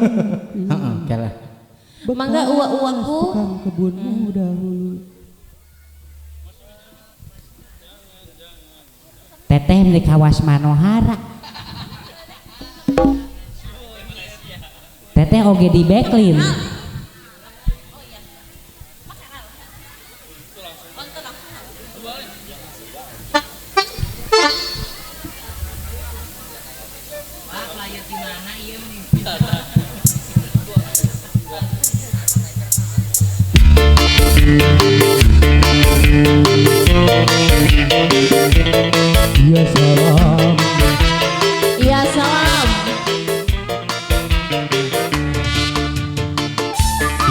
Heeh, kalah. Mangga uak-uakku. Tukang kebunmu dahulu. Teteh milik Kawas Manohara. Teteh oge di Backlin. Ya salam. Ya salam.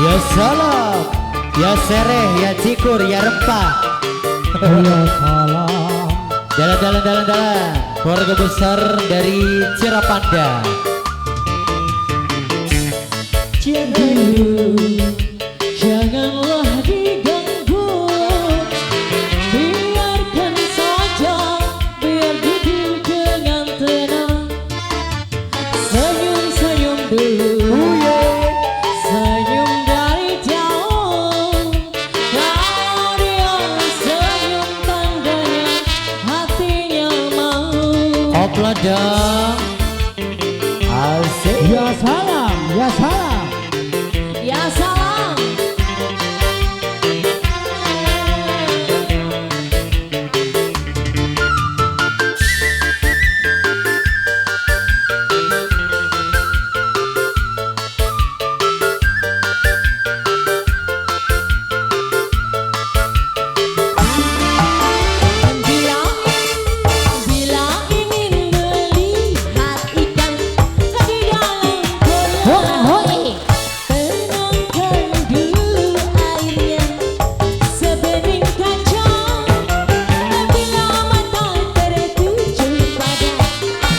Ya salam, ya sereh, ya cikur, ya rempah. Ya salam. Dalan. Keluarga besar dari Cirapanda. Janganlah diganggu, biarkan saja, biar duduk dengan tenang. Senyum-senyum dulu, senyum dari jauh. Kalau dia senyum tandanya hatinya mau. Koplo dong. Asik. Ya salam. Ya salam. Ya salam. Bila ingin melihat ikan di dalam kolam, tenangkan dulu airnya sebening kaca. Bila mata tertuju pada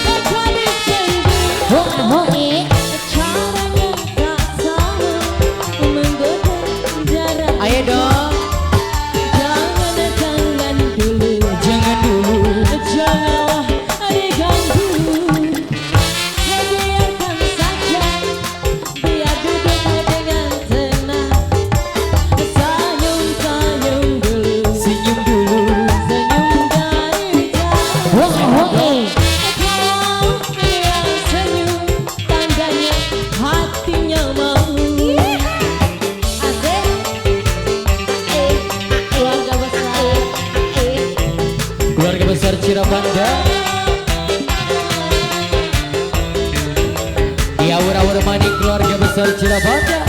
gadis sendiri, caranya tak sama menggoda darah. Ayo dong. Jangan dulu, Jangan dulu. janganlah diganggu. Biarkan saja, biar duduk dengan tenang. Senyum-senyum dulu, Senyum dulu. senyum dari jauh. Kalau dia senyum, tandanya hatinya mau. Asik. Keluarga besar. Keluarga besar Cirapanda. Di awur-awur manik keluarga besar Cirapanda.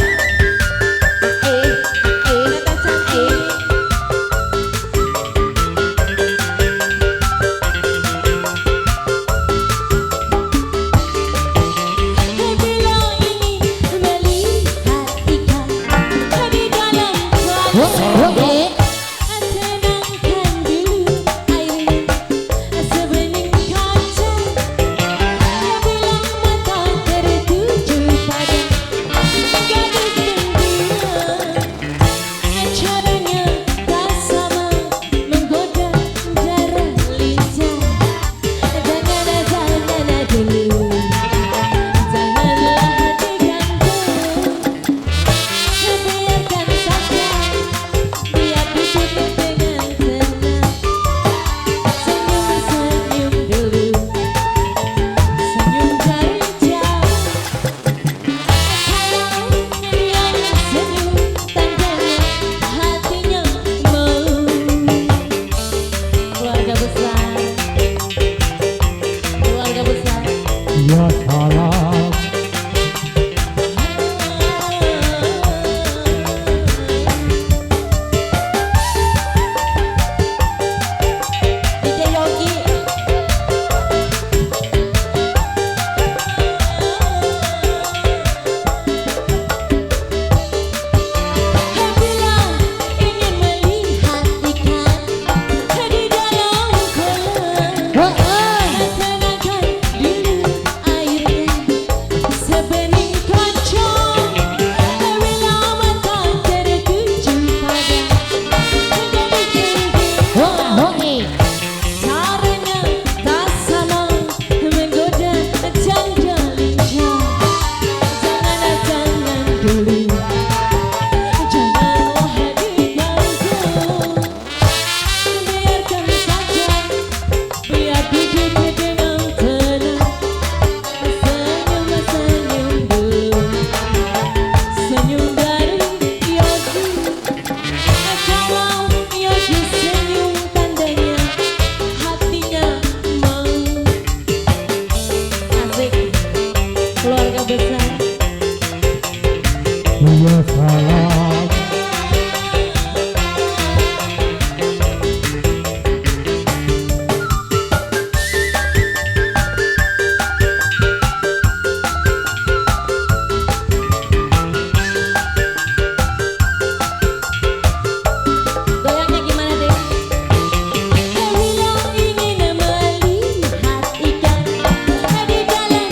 Bila ingin melihat ikan di dalam kolam, tenangkan dulu airnya sebening kaca. Bila mata tertuju pada peduli. Janganlah diganggu, biarkan saja, biar duduk dengan tenang, senyum-senyum dulu, senyum dari Yogi. Kalau Yogi senyum tandanya hatinya mau. Asik, keluarga besar. Ya salam, Goyangnya gimana deh? Bila ingin melihat ikan di dalam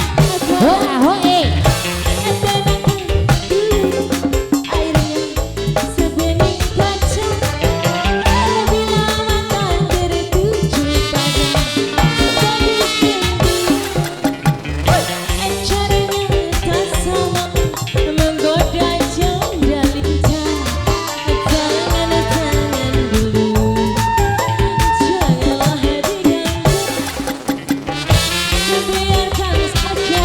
kolam, tenangkan dulu airnya sebening kaca. Bila mata tertuju pada gadis cantik, caranya tak sama menggoda janda lincah. Tangan dulu, janganlah diganggu, biarkan saja,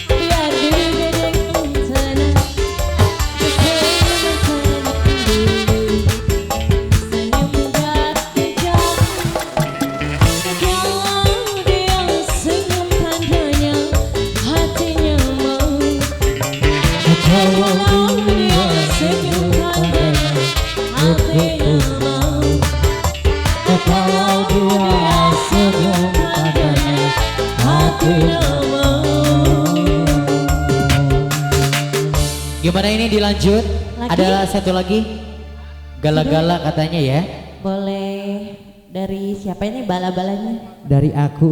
biar diri dengan tenang, senyum-senyum dulu, senyum dari jauh. Kalau dia senyum tandanya hatinya mau. Kalau dia senyum tandanya hatinya mau. kalau dia senyum tandanya hatinya mau. Gimana ini dilanjut? Lagi? Ada satu lagi. Gala-gala katanya ya. Boleh dari siapa ini bala-balanya? Dari aku